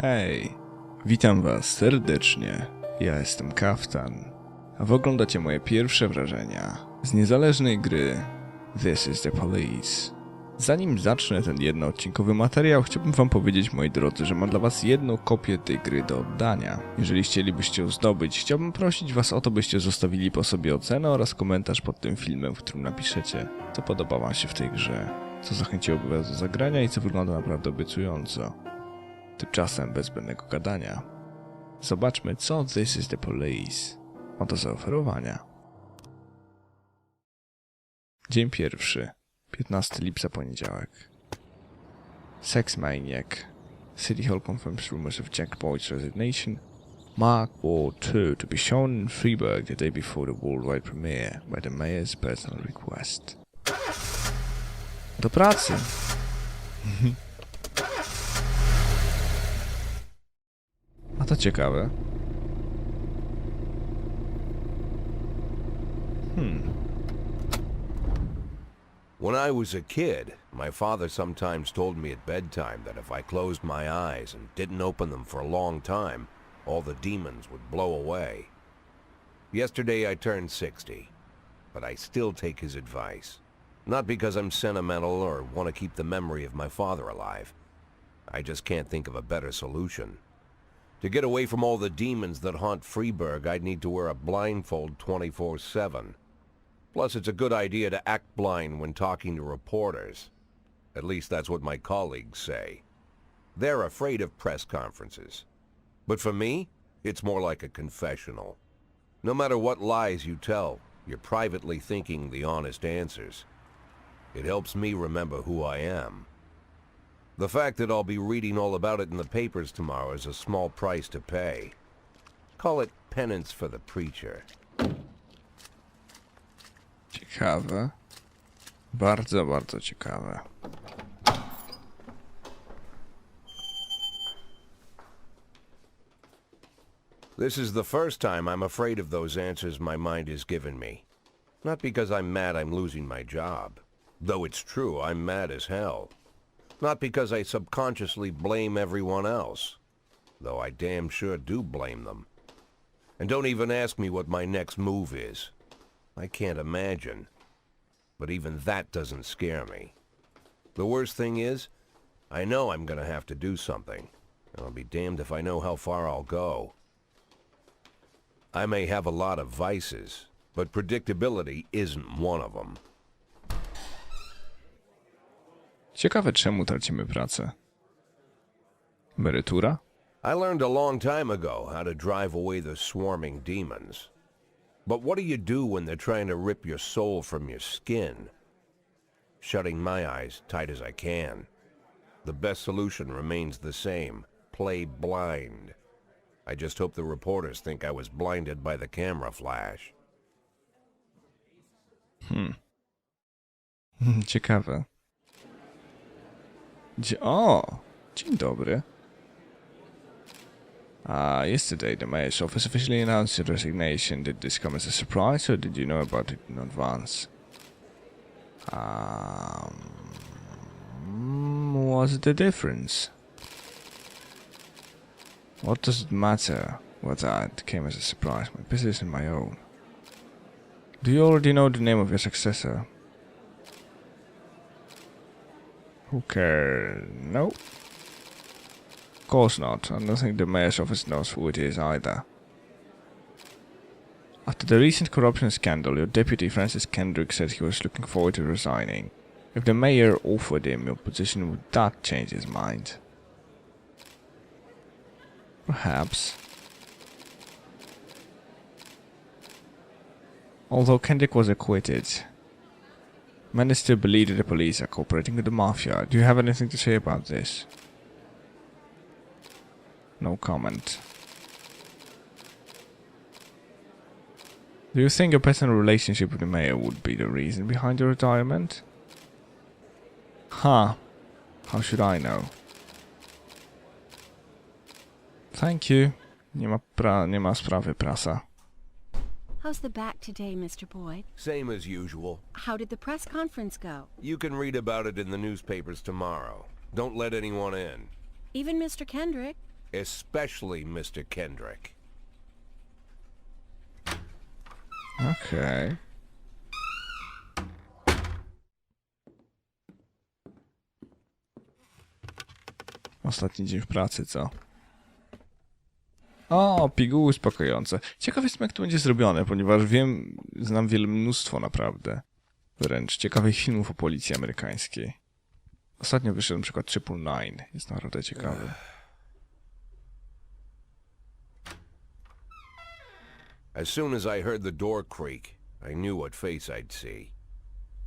Hej, witam was serdecznie. Ja jestem Kaftann, a wy oglądacie moje pierwsze wrażenia z niezależnej gry This is the Police. Zanim zacznę ten jednoodcinkowy materiał, chciałbym wam powiedzieć, moi drodzy, że mam dla was jedną kopię tej gry do oddania. Jeżeli chcielibyście ją zdobyć, chciałbym prosić was o to, byście zostawili po sobie ocenę oraz komentarz pod tym filmem, w którym napiszecie, co podoba wam się w tej grze, co zachęciłoby was do zagrania i co wygląda naprawdę obiecująco. Tymczasem bez zbędnego gadania, zobaczmy, co This is the Police ma do zaoferowania. Dzień pierwszy, 15 lipca, poniedziałek. Sex Maniac. City Hall confirms rumors of Jack Boyd's resignation. Mark Ward 2 to be shown in Freiburg the day before the worldwide premiere by the mayor's personal request. Do pracy! A to ciekawe. When I was a kid, my father sometimes told me at bedtime that if I closed my eyes and didn't open them for a long time, all the demons would blow away. Yesterday I turned 60, but I still take his advice. Not because I'm sentimental or want to keep the memory of my father alive. I just can't think of a better solution. To get away from all the demons that haunt Freiburg, I'd need to wear a blindfold 24/7. Plus, it's a good idea to act blind when talking to reporters. At least that's what my colleagues say. They're afraid of press conferences. But for me, it's more like a confessional. No matter what lies you tell, you're privately thinking the honest answers. It helps me remember who I am. The fact that I'll be reading all about it in the papers tomorrow is a small price to pay. Call it penance for the preacher. Ciekawe. Bardzo, bardzo ciekawe. This is the first time I'm afraid of those answers my mind has given me. Not because I'm mad I'm losing my job. Though it's true, I'm mad as hell. Not because I subconsciously blame everyone else. Though I damn sure do blame them. And don't even ask me what my next move is. I can't imagine. But even that doesn't scare me. The worst thing is, I know I'm gonna have to do something. And I'll be damned if I know how far I'll go. I may have a lot of vices, but predictability isn't one of them. Ciekawe, czemu tracimy pracę. Emerytura? I learned a long time ago how to drive away the swarming demons. But what do you do when they're trying to rip your soul from your skin? Shutting my eyes tight as I can. The best solution remains the same. Play blind. I just hope the reporters think I was blinded by the camera flash. Ciekawe. O! Dzień dobry. Yesterday the mayor's office officially announced your resignation. Did this come as a surprise, or did you know about it in advance? What's the difference? What does it matter whether it came as a surprise? My business and my own. Do you already know the name of your successor? Who cares? No. Of course not. I don't think the mayor's office knows who it is either. After the recent corruption scandal, your deputy Francis Kendrick said he was looking forward to resigning. If the mayor offered him your position, would that change his mind? Perhaps. Although Kendrick was acquitted, many still believe that the police are cooperating with the mafia. Do you have anything to say about this? No comment. Do you think your personal relationship with the mayor would be the reason behind your retirement? Huh. How should I know? Thank you. Nie ma sprawy, prasa. How's the back today, Mr. Boyd? Same as usual. How did the press conference go? You can read about it in the newspapers tomorrow. Don't let anyone in. Even Mr. Kendrick? Especially Mr. Kendrick. Okej. Ostatni dzień w pracy, co? O, piguły uspokające. Ciekaw jestem, jak to będzie zrobione, ponieważ znam mnóstwo naprawdę. Wręcz ciekawych filmów o policji amerykańskiej. Ostatnio wyszedł na przykład 999. Jest naprawdę ciekawy. As soon as I heard the door creak, I knew what face I'd see.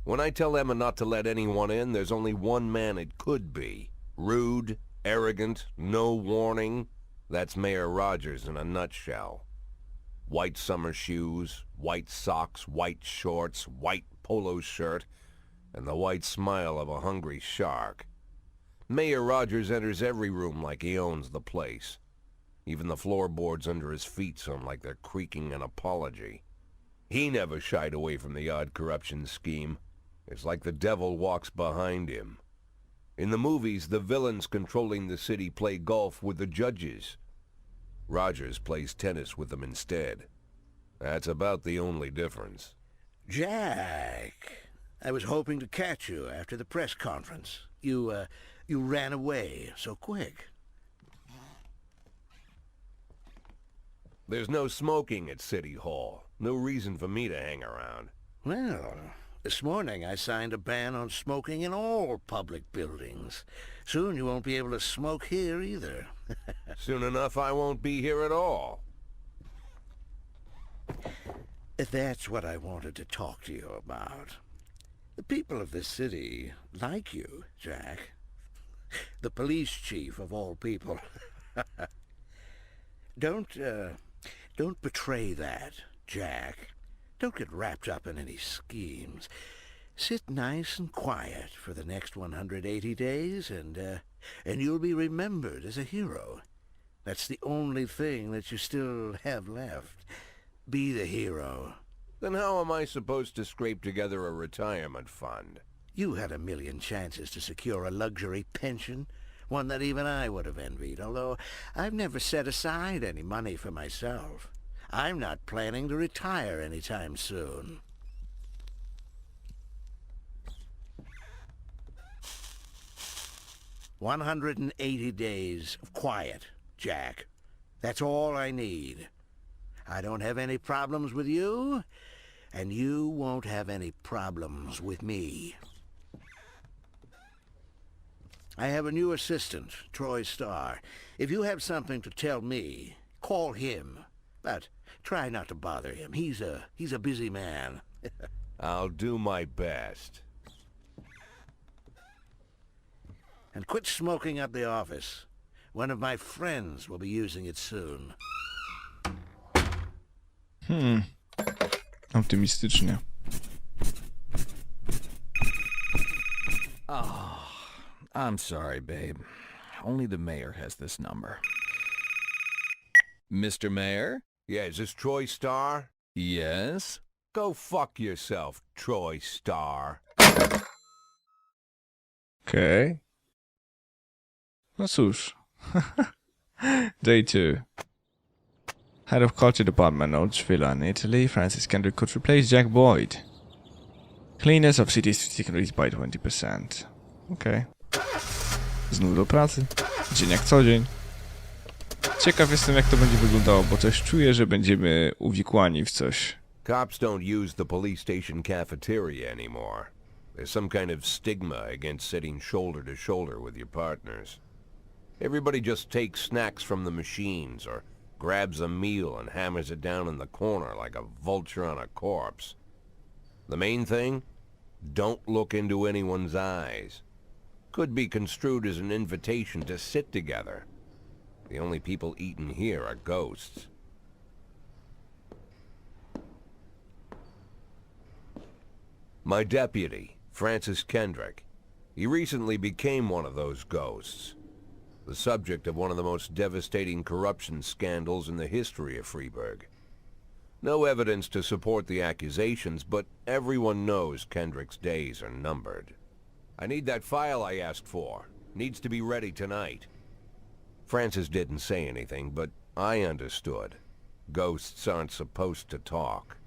When I tell Emma not to let anyone in, there's only one man it could be. Rude, arrogant, no warning. That's Mayor Rogers in a nutshell. White summer shoes, white socks, white shorts, white polo shirt, and the white smile of a hungry shark. Mayor Rogers enters every room like he owns the place. Even the floorboards under his feet sound like they're creaking an apology. He never shied away from the odd corruption scheme. It's like the devil walks behind him. In the movies, the villains controlling the city play golf with the judges. Rogers plays tennis with them instead. That's about the only difference. Jack, I was hoping to catch you after the press conference. You ran away so quick. There's no smoking at City Hall. No reason for me to hang around. Well, this morning I signed a ban on smoking in all public buildings. Soon you won't be able to smoke here either. Soon enough I won't be here at all. That's what I wanted to talk to you about. The people of this city like you, Jack. The police chief of all people. Don't betray that, Jack. Don't get wrapped up in any schemes. Sit nice and quiet for the next 180 days, and you'll be remembered as a hero. That's the only thing that you still have left. Be the hero. Then how am I supposed to scrape together a retirement fund? You had a million chances to secure a luxury pension, one that even I would have envied, although I've never set aside any money for myself. I'm not planning to retire anytime soon. "180 days of quiet, Jack. That's all I need. I don't have any problems with you, and you won't have any problems with me. I have a new assistant, Troy Starr. If you have something to tell me, call him. But try not to bother him. He's a busy man." I'll do my best. "And quit smoking up the office. One of my friends will be using it soon." Optymistycznie. I'm sorry, babe. Only the mayor has this number. Mr. Mayor? Yeah, is this Troy Starr? Yes? Go fuck yourself, Troy Starr. Okej. No cóż. Day 2. Head of Culture Department notes Villa in Italy. Francis Kendrick could replace Jack Boyd. Cleaners of cities decreased by 20%. Okej. Znów do pracy. Dzień jak co dzień. Ciekaw jestem, jak to będzie wyglądało, bo coś czuję, że będziemy uwikłani w coś. Cops don't use the police station cafeteria anymore. There's some kind of stigma against sitting shoulder to shoulder with your partners. Everybody just takes snacks from the machines or grabs a meal and hammers it down in the corner like a vulture on a corpse. The main thing? Don't look into anyone's eyes. Could be construed as an invitation to sit together. The only people eaten here are ghosts. My deputy, Francis Kendrick. He recently became one of those ghosts. The subject of one of the most devastating corruption scandals in the history of Freeburg. No evidence to support the accusations, but everyone knows Kendrick's days are numbered. I need that file I asked for. Needs to be ready tonight. Francis didn't say anything, but I understood. Ghosts aren't supposed to talk.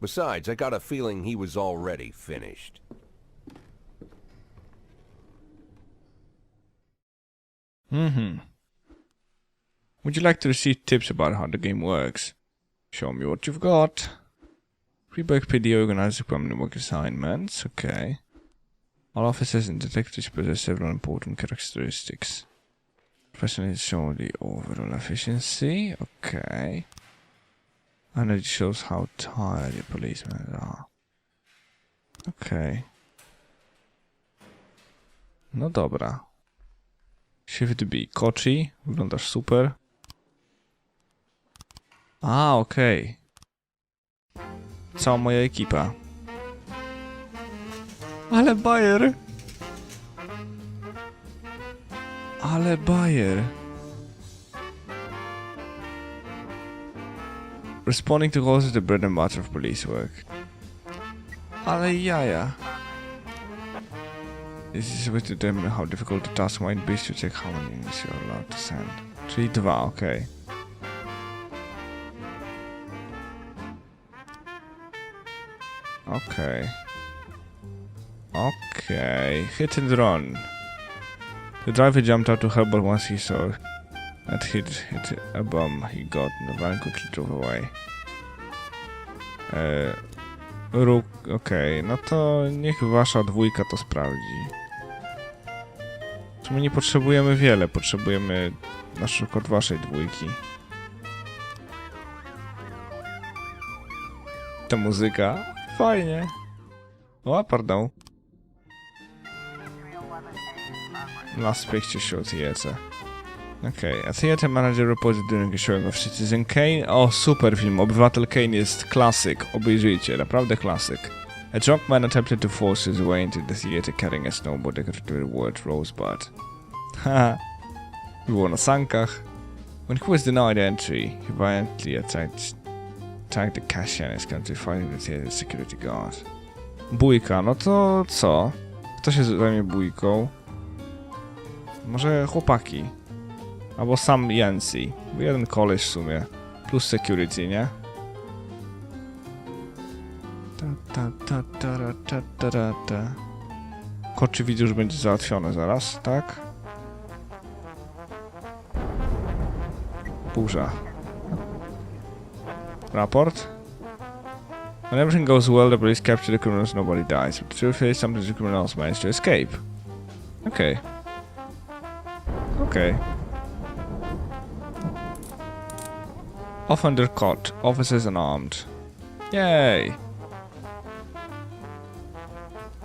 Besides, I got a feeling he was already finished. Would you like to receive tips about how the game works? Show me what you've got. Pre-book PD organizes permanent work assignments. Okay. All officers and detectives possess several important characteristics. Professionally show the overall efficiency. Okay. And it shows how tired your policemen are. Okay. No dobra. Shift B. Kochi. Wyglądasz super. A, okej. Cała moja ekipa. Ale bajer! Ale bajer! Responding to calls is the bread and butter of police work. Ale jaja. This is supposed to determine how difficult the task might be to check how many units you're allowed to send. Czyli 2, okej. Okay. Okay. Hit and run. The driver jumped out to help, but once he saw that he'd hit a bomb he got, and the van quickly drove away. Okej, no to niech wasza dwójka to sprawdzi. My nie potrzebujemy wiele, potrzebujemy na przykład waszej dwójki. Ta muzyka, fajnie. O, pardon. Last picture show theater. Okay, a theater manager reported during a showing of Citizen Kane. O, super film. Obywatel Kane jest klasyk. Obejrzyjcie, naprawdę klasyk. A drunk man attempted to force his way into the theater carrying a snowboard decorated with the word Rosebud. Haha. Było na sankach. When he was denied entry, he violently attacked the cashier in his country, fighting the theater security guard. Bójka, no to co? Kto się zajmie bójką? Może chłopaki. Albo sam Yancy. Bo jeden koleś w sumie. Plus security, nie? Koczy widzę, że będzie załatwione zaraz, tak? Burza. Raport? When everything goes well, the police capture the criminals, nobody dies. But the truth is, sometimes the criminals manage to escape. Okay. Okay. Offender caught. Officers unarmed. Yay!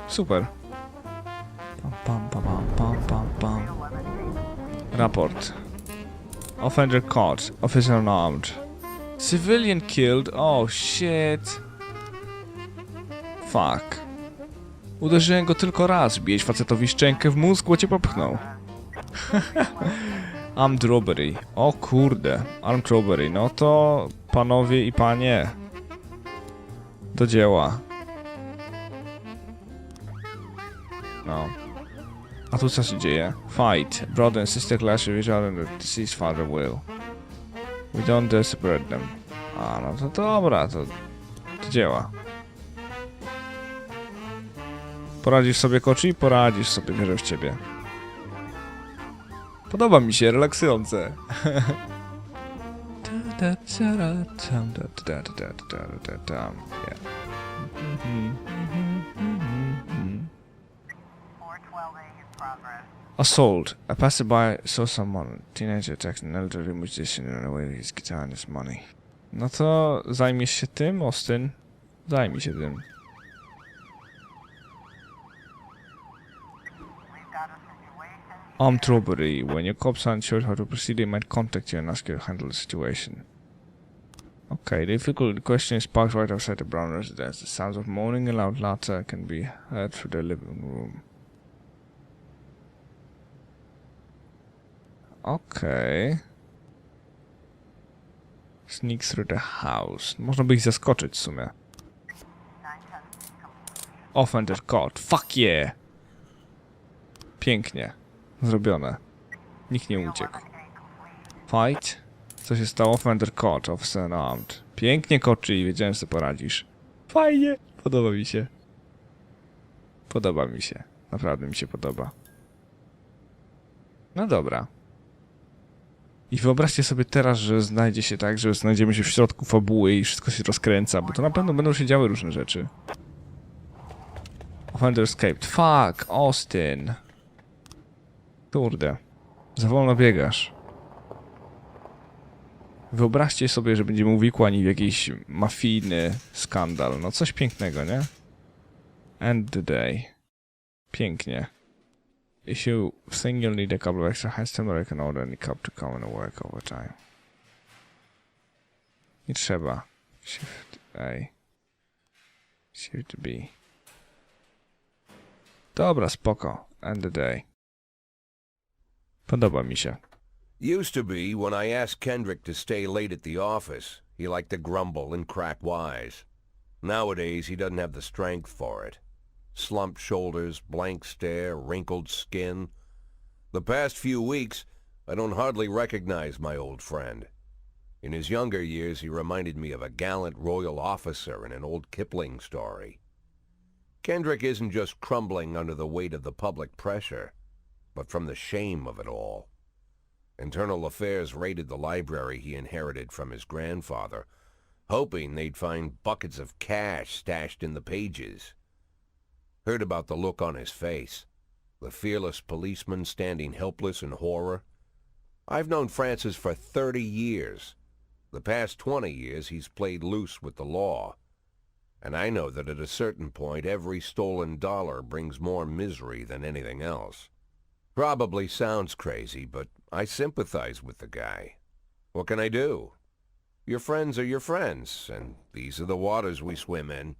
Super. Pam, pam, pam, pam, pam, pam. Raport. Offender caught. Officer unarmed. Civilian killed. Oh shit. Fuck. Uderzyłem go tylko raz. Bijeś facetowi szczękę w mózg, bo cię popchnął. Armed robbery. O kurde. Armed robbery. No to panowie i panie. Do dzieła. No. A tu co się dzieje? Fight. Brother and sister clash with each other and the deceased father will. We don't dare separate them. A, no to dobra, to dzieła. Poradzisz sobie, Kochi? Poradzisz sobie, wierzę w ciebie. Podoba mi się, relaksujące. Assault. A passerby saw someone. Teenager attacked an elderly musician and ran away with his guitar and his money. No to zajmiesz się tym, Austin? Zajmij się tym. Armed robbery. When your cops aren't sure how to proceed, they might contact you and ask you to handle the situation. Okay, the difficult question is parked right outside the Brown residence. The sounds of moaning and loud laughter can be heard through the living room. Okay. Sneak through the house. Można by ich zaskoczyć w sumie. Offender caught. Fuck yeah! Pięknie. Zrobione. Nikt nie uciekł. Fight. Co się stało? Fender Coach, Officer Unarmed. Pięknie, Koczy, i wiedziałem, że sobie poradzisz. Fajnie. Podoba mi się. Podoba mi się. Naprawdę mi się podoba. No dobra. I wyobraźcie sobie teraz, że znajdzie się tak, że znajdziemy się w środku fabuły i wszystko się rozkręca, bo to na pewno będą się działy różne rzeczy. Offender escaped. Fuck, Austin. Kurde. Za wolno biegasz. Wyobraźcie sobie, że będziemy uwikłani w jakiś mafijny skandal. No coś pięknego, nie? End the day. Pięknie. Issue thing you'll need a couple of extra hands to make an order and a cup to come and work overtime. Nie trzeba. Shift A. Shift B. Dobra, spoko. End the day. Podoba mi się. Used to be, when I asked Kendrick to stay late at the office, he liked to grumble and crack wise. Nowadays, he doesn't have the strength for it. Slumped shoulders, blank stare, wrinkled skin. The past few weeks, I don't hardly recognize my old friend. In his younger years, he reminded me of a gallant royal officer in an old Kipling story. Kendrick isn't just crumbling under the weight of the public pressure, but from the shame of it all. Internal Affairs raided the library he inherited from his grandfather, hoping they'd find buckets of cash stashed in the pages. Heard about the look on his face, the fearless policeman standing helpless in horror. I've known Francis for 30 years. The past 20 years he's played loose with the law. And I know that at a certain point every stolen dollar brings more misery than anything else. Probably sounds crazy, but I sympathize with the guy. What can I do? Your friends are your friends, and these are the waters we swim in.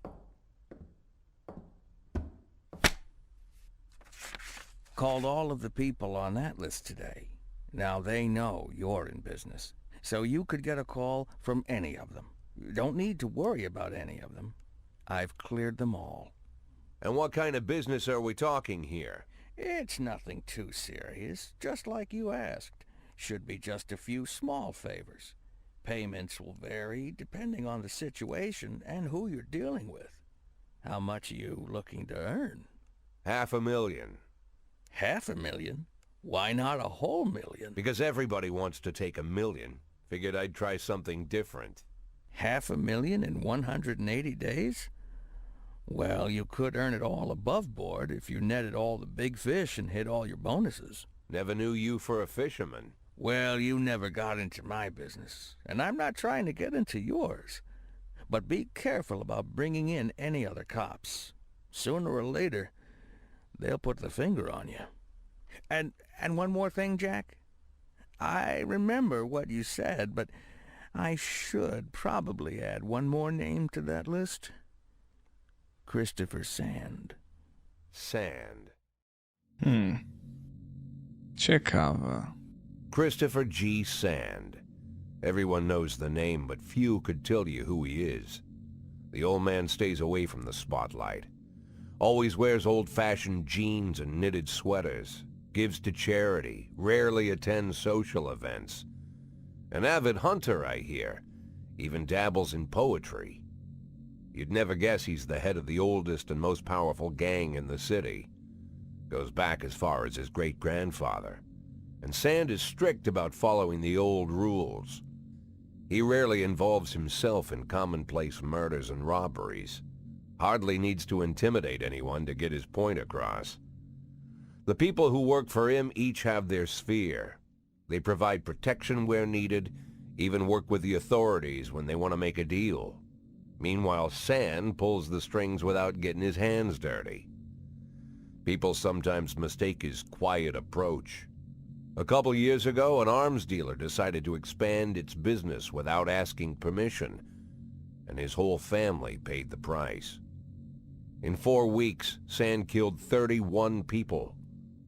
Called all of the people on that list today. Now they know you're in business, so you could get a call from any of them. You don't need to worry about any of them. I've cleared them all. And what kind of business are we talking here? It's nothing too serious, just like you asked. Should be just a few small favors. Payments will vary depending on the situation and who you're dealing with. How much are you looking to earn? $500,000. $500,000? Why not a whole million? Because everybody wants to take $1 million. Figured I'd try something different. $500,000 in 180 days? Well, you could earn it all above board if you netted all the big fish and hit all your bonuses. Never knew you for a fisherman. Well, you never got into my business, and I'm not trying to get into yours. But be careful about bringing in any other cops. Sooner or later, they'll put the finger on you. And one more thing, Jack. I remember what you said, but I should probably add one more name to that list. Christopher Sand. Sand. Ciekawe. Christopher G. Sand. Everyone knows the name, but few could tell you who he is. The old man stays away from the spotlight. Always wears old-fashioned jeans and knitted sweaters. Gives to charity. Rarely attends social events. An avid hunter, I hear. Even dabbles in poetry. You'd never guess he's the head of the oldest and most powerful gang in the city. Goes back as far as his great-grandfather. And Sand is strict about following the old rules. He rarely involves himself in commonplace murders and robberies. Hardly needs to intimidate anyone to get his point across. The people who work for him each have their sphere. They provide protection where needed, even work with the authorities when they want to make a deal. Meanwhile, Sand pulls the strings without getting his hands dirty. People sometimes mistake his quiet approach. A couple years ago, an arms dealer decided to expand its business without asking permission, and his whole family paid the price. In 4 weeks, Sand killed 31 people.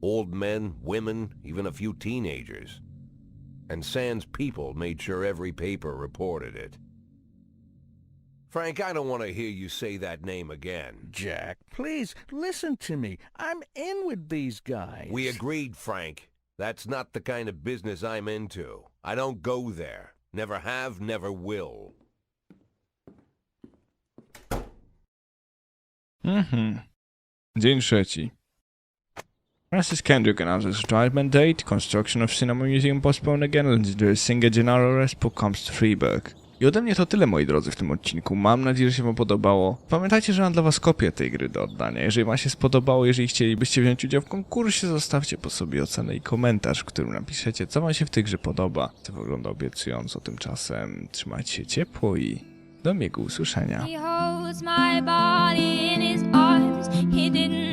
Old men, women, even a few teenagers. And Sand's people made sure every paper reported it. Frank, I don't want to hear you say that name again. Jack, please, listen to me. I'm in with these guys. We agreed, Frank. That's not the kind of business I'm into. I don't go there. Never have, never will. Dzień trzeci. Francis Kendrick announces retirement date, construction of Cinema Museum postponed again, and the singer general arrest book comes to Freeburg. I ode mnie to tyle, moi drodzy, w tym odcinku. Mam nadzieję, że się wam podobało. Pamiętajcie, że mam dla was kopię tej gry do oddania. Jeżeli wam się spodobało, jeżeli chcielibyście wziąć udział w konkursie, zostawcie po sobie ocenę i komentarz, w którym napiszecie, co wam się w tej grze podoba. To wygląda obiecująco. Tymczasem trzymajcie się ciepło i do miłego usłyszenia. He holds my body in his arms. He didn't